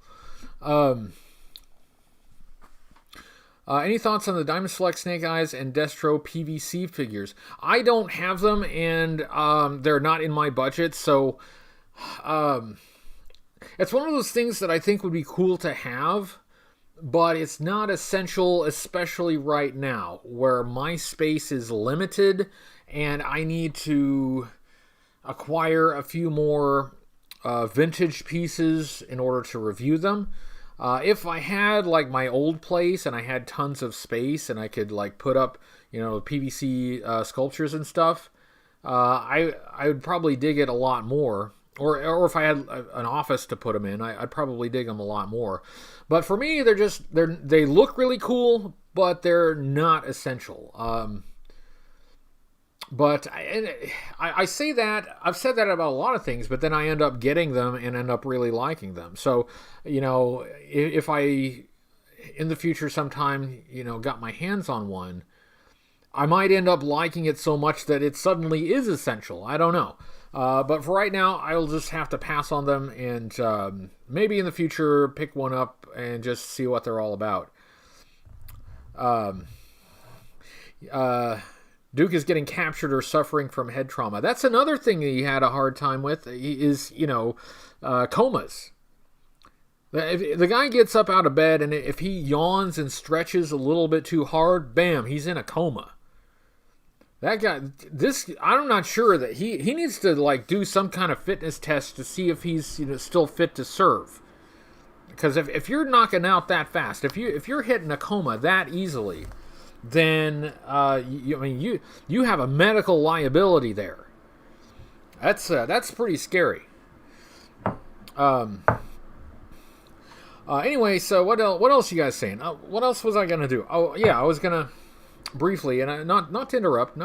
Any thoughts on the Diamond Select Snake Eyes and Destro PVC figures? I don't have them, and they're not in my budget, so it's one of those things that I think would be cool to have, but it's not essential, especially right now, where my space is limited, and I need to acquire a few more vintage pieces in order to review them. If I had like my old place and I had tons of space and I could like put up, PVC sculptures and stuff, I would probably dig it a lot more. Or if I had an office to put them in, I'd probably dig them a lot more. But for me, they look really cool, but they're not essential. But I say that, I've said that about a lot of things, but then I end up getting them and end up really liking them. So, if I, in the future sometime, got my hands on one, I might end up liking it so much that it suddenly is essential. I don't know. But for right now, I'll just have to pass on them and maybe in the future pick one up and just see what they're all about. Duke is getting captured or suffering from head trauma. That's another thing that he had a hard time with is, comas. If the guy gets up out of bed and if he yawns and stretches a little bit too hard, bam, he's in a coma. That guy, I'm not sure that he needs to like do some kind of fitness test to see if he's still fit to serve. Because if you're knocking out that fast, if you're hitting a coma that easily, then you have a medical liability there. That's pretty scary. Anyway, so what else you guys saying? What else was I gonna do? Oh yeah, I was gonna briefly, and not to interrupt.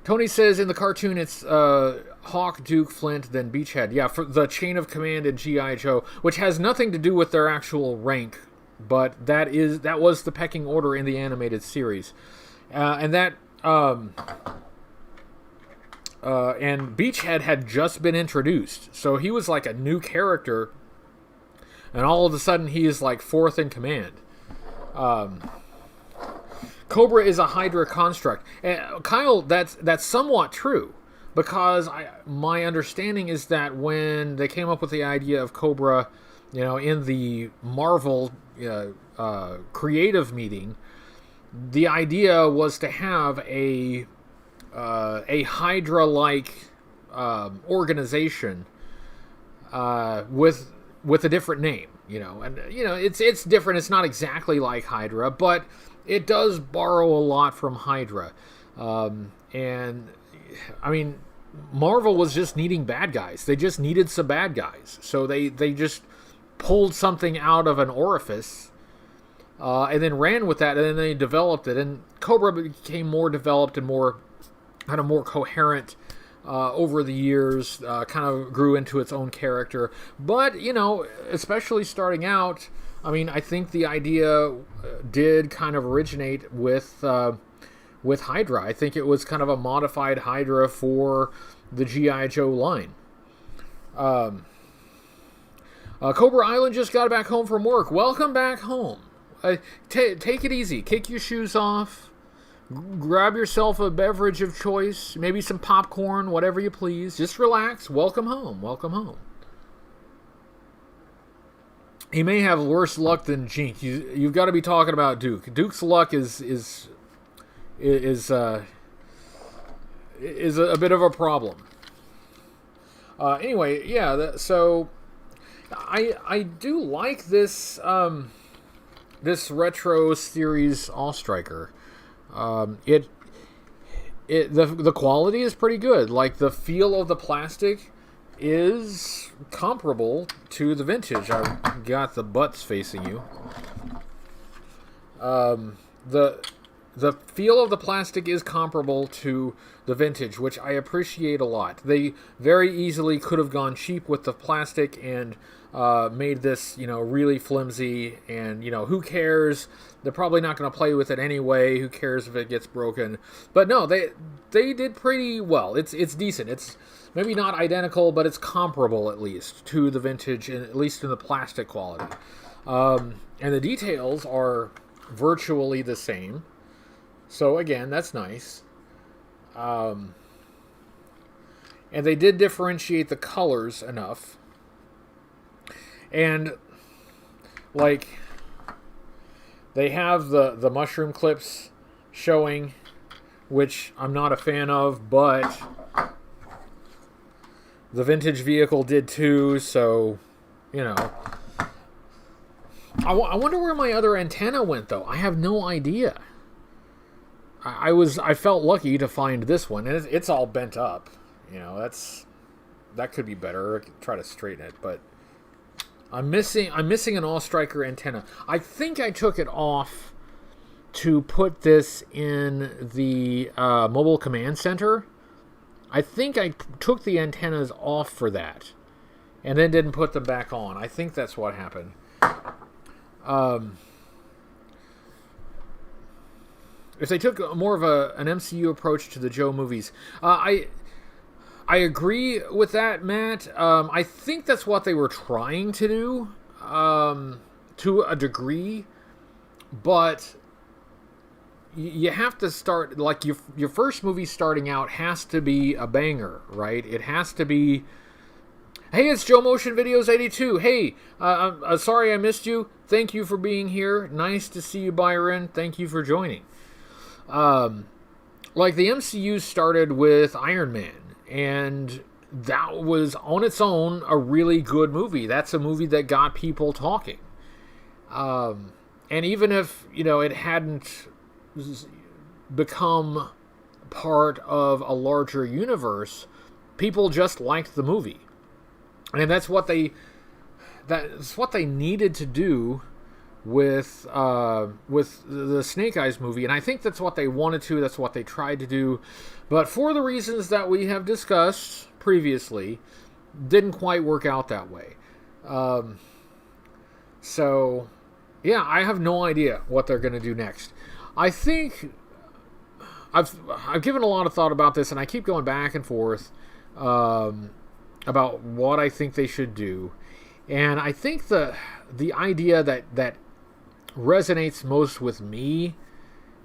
Tony says in the cartoon it's Hawk, Duke, Flint, then Beachhead. Yeah, for the chain of command in G.I. Joe, which has nothing to do with their actual rank, but that was the pecking order in the animated series, and Beachhead had just been introduced, so he was like a new character, and all of a sudden he is like fourth in command. Cobra is a Hydra construct. Kyle, that's somewhat true, because my understanding is that when they came up with the idea of Cobra, in the Marvel creative meeting, the idea was to have a Hydra-like organization with a different name, and it's different. It's not exactly like Hydra, but it does borrow a lot from Hydra, and I mean, Marvel was just needing bad guys. They just needed some bad guys, so they just pulled something out of an orifice. And then ran with that, and then they developed it, and Cobra became more developed and kind of more coherent over the years, kind of grew into its own character. But, especially starting out, I mean, I think the idea did kind of originate with Hydra. I think it was kind of a modified Hydra for the G.I. Joe line. Cobra Island just got back home from work. Welcome back home. Take it easy. Kick your shoes off. Grab yourself a beverage of choice. Maybe some popcorn, whatever you please. Just relax. Welcome home. Welcome home. He may have worse luck than Jink. You've got to be talking about Duke. Duke's luck is a bit of a problem. Anyway, yeah. So I do like this this retro series All Striker. The quality is pretty good. Like, the feel of the plastic is comparable to the vintage. I've got the butts facing you. The feel of the plastic is comparable to the vintage, which I appreciate a lot. They very easily could have gone cheap with the plastic and made this, really flimsy, and, who cares? They're probably not going to play with it anyway. Who cares if it gets broken? But no, they did pretty well. It's decent. It's maybe not identical, but it's comparable at least to the vintage, at least in the plastic quality. And the details are virtually the same. So again, that's nice. And they did differentiate the colors enough. And, like, they have the mushroom clips showing, which I'm not a fan of, but the vintage vehicle did too, so, I wonder where my other antenna went, though. I have no idea. I felt lucky to find this one, and it's all bent up. That could be better. I could try to straighten it, but I'm missing an All Striker antenna. I think I took it off to put this in the mobile command center. I think I took the antennas off for that, and then didn't put them back on. I think that's what happened. If they took more of an MCU approach to the Joe movies, I agree with that, Matt. I think that's what they were trying to do, to a degree, but you have to start, like, your first movie starting out has to be a banger, right? It has to be, hey, it's Joe Motion Videos 82. Hey, I'm sorry I missed you. Thank you for being here. Nice to see you, Byron. Thank you for joining. Like, the MCU started with Iron Man, and that was on its own a really good movie. That's a movie that got people talking. And even if, it hadn't become part of a larger universe, people just liked the movie. And that's what they needed to do with the Snake Eyes movie, and I think that's what they wanted to. That's what they tried to do, but for the reasons that we have discussed previously, didn't quite work out that way. So, yeah, I have no idea what they're going to do next. I think I've given a lot of thought about this, and I keep going back and forth about what I think they should do. And I think the idea that resonates most with me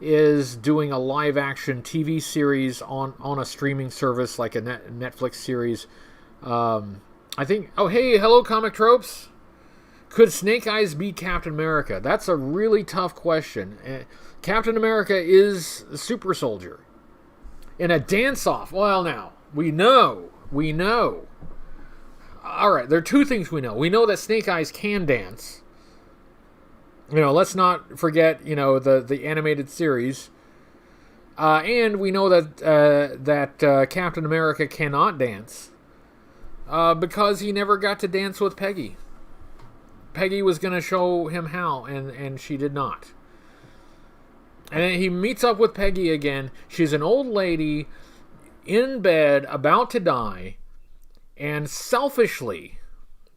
is doing a live action TV series on a streaming service like a Netflix series. I think, oh hey, hello Comic Tropes. Could Snake Eyes be Captain America? That's a really tough question. Captain America is a super soldier. In a dance-off, well now, we know. Alright, there are two things we know. We know that Snake Eyes can dance. Let's not forget, the animated series. And we know that Captain America cannot dance. Because he never got to dance with Peggy. Peggy was going to show him how, and she did not. And then he meets up with Peggy again. She's an old lady in bed, about to die, and selfishly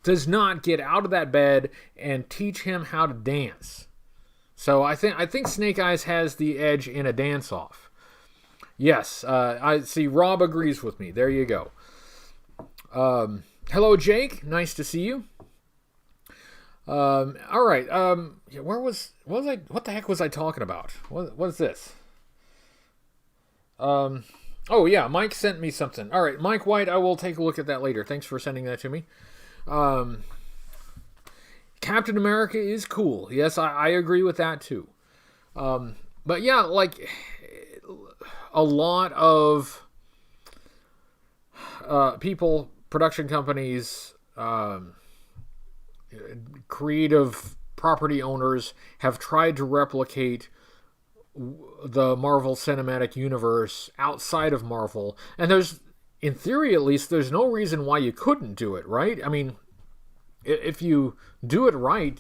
does not get out of that bed and teach him how to dance. So I think Snake Eyes has the edge in a dance-off. Yes, I see Rob agrees with me. There you go. Hello, Jake. Nice to see you. All right. What the heck was I talking about? What is this? Oh yeah, Mike sent me something. All right, Mike White. I will take a look at that later. Thanks for sending that to me. Captain America is cool. Yes, I agree with that too. But yeah, like a lot of people, production companies, creative property owners have tried to replicate the Marvel Cinematic Universe outside of Marvel, and there's, in theory at least, there's no reason why you couldn't do it, right? I mean, if you do it right,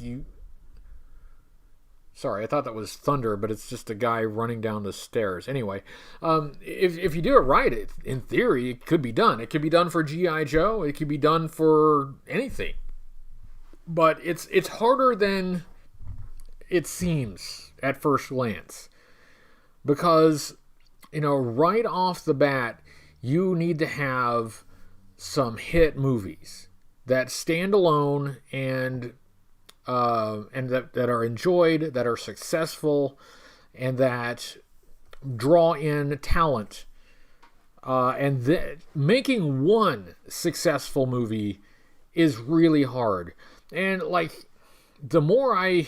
Sorry, I thought that was thunder, but it's just a guy running down the stairs. Anyway, if you do it right, in theory, it could be done. It could be done for G.I. Joe. It could be done for anything. But it's harder than it seems at first glance. Because, right off the bat, you need to have some hit movies that stand alone and that are enjoyed, that are successful, and that draw in talent. Making one successful movie is really hard. And the more I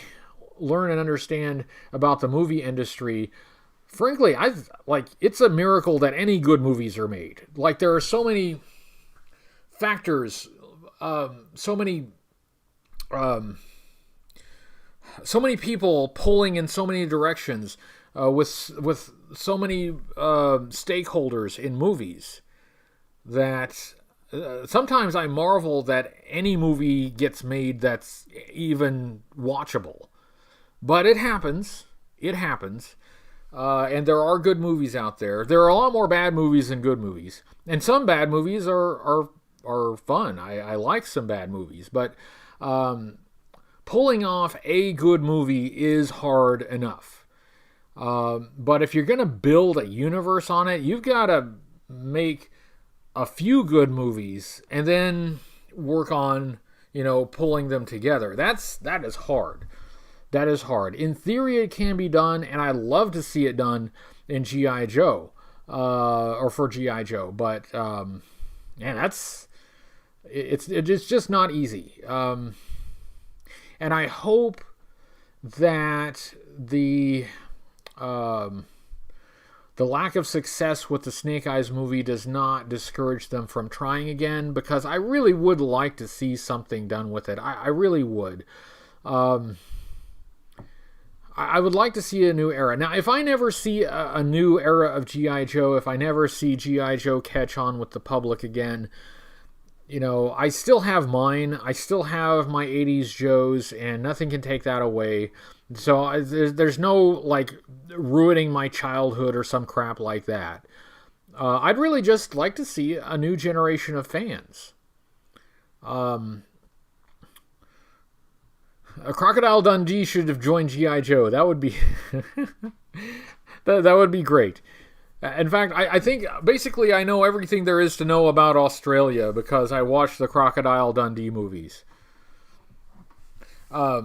learn and understand about the movie industry, frankly, it's a miracle that any good movies are made. There are so many factors, so many people pulling in so many directions, with so many stakeholders in movies, that sometimes I marvel that any movie gets made that's even watchable. But it happens. It happens. And there are good movies out there. There are a lot more bad movies than good movies. And some bad movies are fun. I like some bad movies. But pulling off a good movie is hard enough. But if you're going to build a universe on it, you've got to make a few good movies and then work on, pulling them together. That is hard. That is hard. In theory, it can be done, and I love to see it done in G.I. Joe, or for G.I. Joe. But it's just not easy. And I hope that the lack of success with the Snake Eyes movie does not discourage them from trying again, because I really would like to see something done with it. I really would. I would like to see a new era. Now, if I never see a new era of G.I. Joe, if I never see G.I. Joe catch on with the public again, I still have mine. I still have my 80s Joes, and nothing can take that away. So there's no, like, ruining my childhood or some crap like that. I'd really just like to see a new generation of fans. A Crocodile Dundee should have joined G.I. Joe. That would be that would be great. In fact, I think basically I know everything there is to know about Australia because I watched the Crocodile Dundee movies. But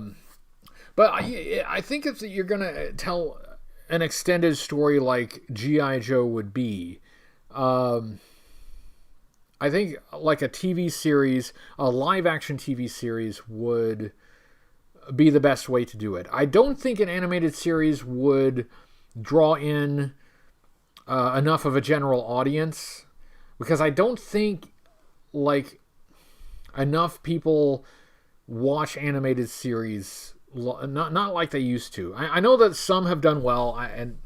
I think if you're going to tell an extended story like G.I. Joe would be, I think like a TV series, a live-action TV series would be the best way to do it. I don't think an animated series would draw in enough of a general audience because I don't think like enough people watch animated series not like they used to. I know that some have done well, and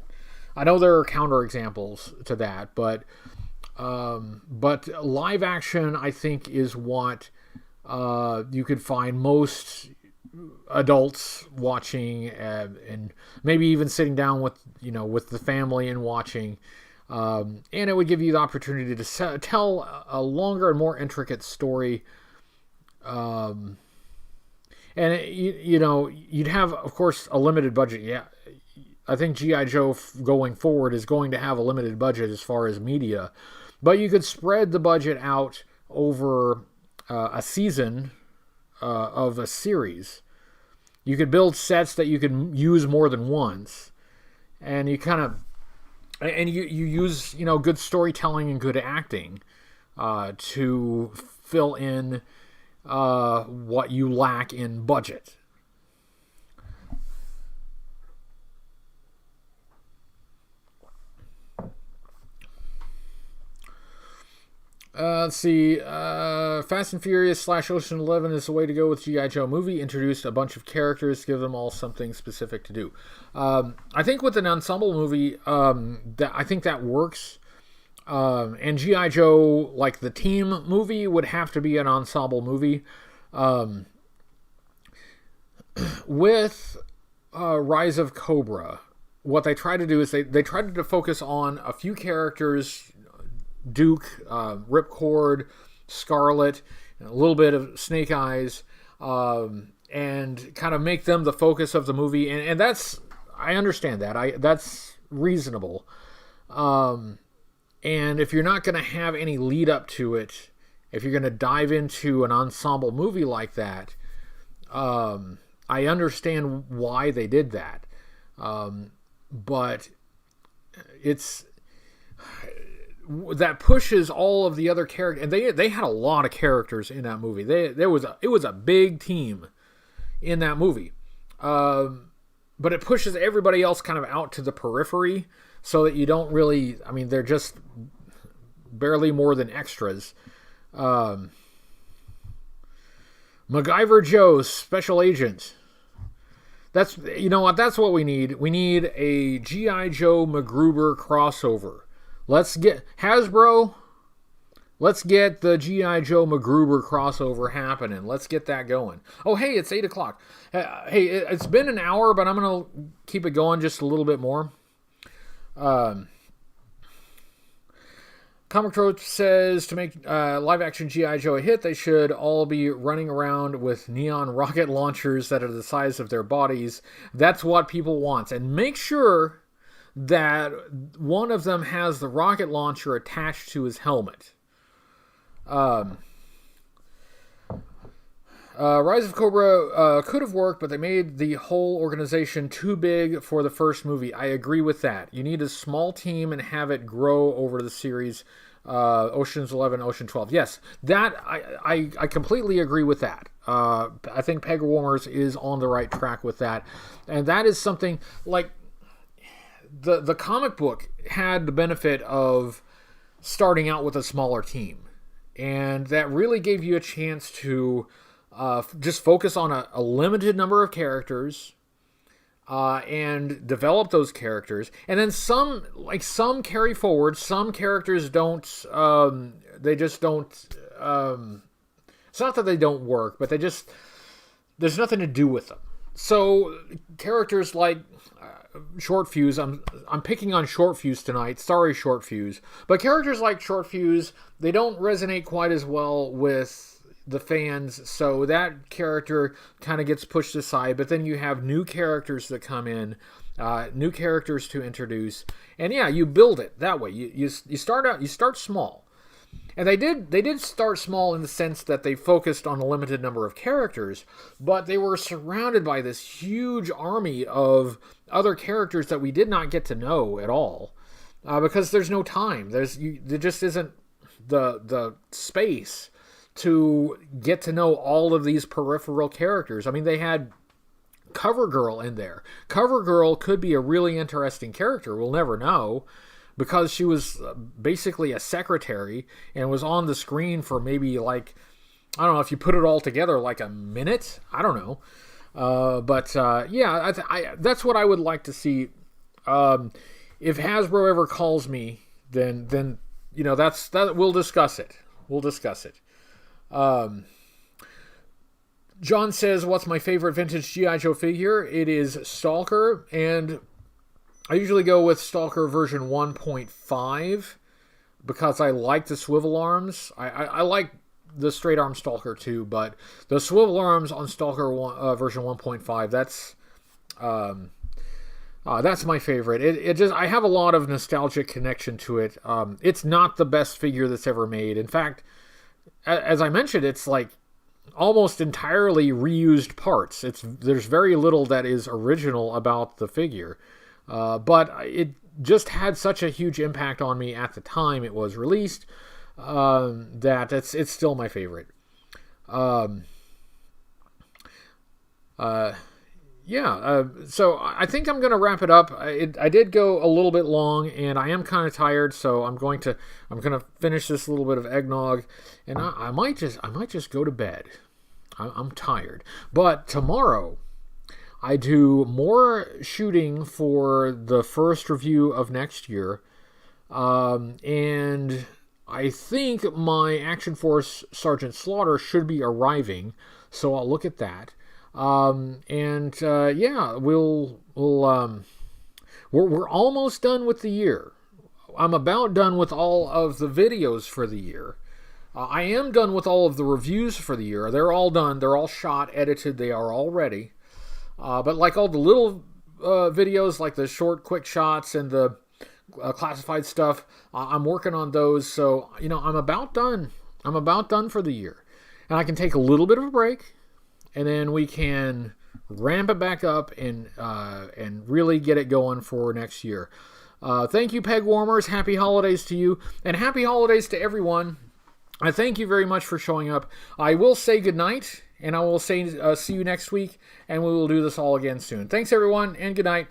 I know there are counterexamples to that, but live action I think is what you could find most adults watching, and maybe even sitting down with the family and watching, and it would give you the opportunity to tell a longer and more intricate story, and you'd have, of course, a limited budget. Yeah, I think G.I. Joe going forward is going to have a limited budget as far as media, but you could spread the budget out over a season of a series. You could build sets that you could use more than once, and you use good storytelling and good acting to fill in what you lack in budget. Let's see. Fast and Furious / Ocean 11 is the way to go with G.I. Joe movie. Introduced a bunch of characters, give them all something specific to do. I think with an ensemble movie, I think that works. And G.I. Joe, like the team movie, would have to be an ensemble movie. With Rise of Cobra, what they try to do is they tried to focus on a few characters. Duke, Ripcord, Scarlet, a little bit of Snake Eyes, and kind of make them the focus of the movie. And that's, I understand that. That's reasonable. And if you're not going to have any lead up to it, if you're going to dive into an ensemble movie like that, I understand why they did that. But it's... that pushes all of the other characters, and they had a lot of characters in that movie. It was a big team in that movie, but it pushes everybody else kind of out to the periphery, so that you don't really. I mean, they're just barely more than extras. MacGyver Joe, special agent. That's what we need. We need a G.I. Joe MacGruber crossover. Let's get Hasbro. Let's get the G.I. Joe MacGruber crossover happening. Let's get that going. Oh, hey, it's 8 o'clock. Hey, it's been an hour, but I'm going to keep it going just a little bit more. Comic Trope says to make live-action G.I. Joe a hit, they should all be running around with neon rocket launchers that are the size of their bodies. That's what people want. And make sure that one of them has the rocket launcher attached to his helmet. Rise of Cobra could have worked, but they made the whole organization too big for the first movie. I agree with that. You need a small team and have it grow over the series. Ocean's 11, Ocean 12. Yes, that I completely agree with that. I think Peg Warmers is on the right track with that. And that is something like... The comic book had the benefit of starting out with a smaller team, and that really gave you a chance to just focus on a limited number of characters, and develop those characters. And then some carry forward, some characters don't, they just don't, it's not that they don't work, but there's nothing to do with them. So characters like Short Fuse, I'm picking on Short Fuse tonight. Sorry, Short Fuse. But characters like Short Fuse, they don't resonate quite as well with the fans, so that character kind of gets pushed aside. But then you have new characters that come in, new characters to introduce, and yeah, you build it that way. You start small. And they did start small in the sense that they focused on a limited number of characters, but they were surrounded by this huge army of other characters that we did not get to know at all, because there's no time. There just isn't the space to get to know all of these peripheral characters. I mean, they had CoverGirl in there. CoverGirl could be a really interesting character. We'll never know, because she was basically a secretary and was on the screen for maybe, like, I don't know, if you put it all together, like a minute? I don't know. Yeah, that's what I would like to see. If Hasbro ever calls me, then you know, that we'll discuss it. We'll discuss it. John says, what's my favorite vintage G.I. Joe figure? It is Stalker, and I usually go with Stalker version 1.5 because I like the swivel arms. I like the straight arm Stalker too, but the swivel arms on Stalker version 1.5, that's my favorite. It just, I have a lot of nostalgic connection to it. It's not the best figure that's ever made. In fact, as I mentioned, it's like almost entirely reused parts. There's very little that is original about the figure. But it just had such a huge impact on me at the time it was released, that it's still my favorite. So I think I'm going to wrap it up. I did go a little bit long, and I am kind of tired, so I'm going to finish this little bit of eggnog, and I might just go to bed. I'm tired. But tomorrow I do more shooting for the first review of next year, and I think my Action Force Sergeant Slaughter should be arriving, so I'll look at that. Yeah, we're almost done with the year. I'm about done with all of the videos for the year. I am done with all of the reviews for the year. They're all done. They're all shot, edited. They are all ready. But like all the little videos, like the short, quick shots and the classified stuff, I'm working on those. So, you know, I'm about done. I'm about done for the year. And I can take a little bit of a break, and then we can ramp it back up and really get it going for next year. Thank you, Peg Warmers. Happy holidays to you, and happy holidays to everyone. I thank you very much for showing up. I will say goodnight, and I will say see you next week, and we will do this all again soon. Thanks, everyone, and good night.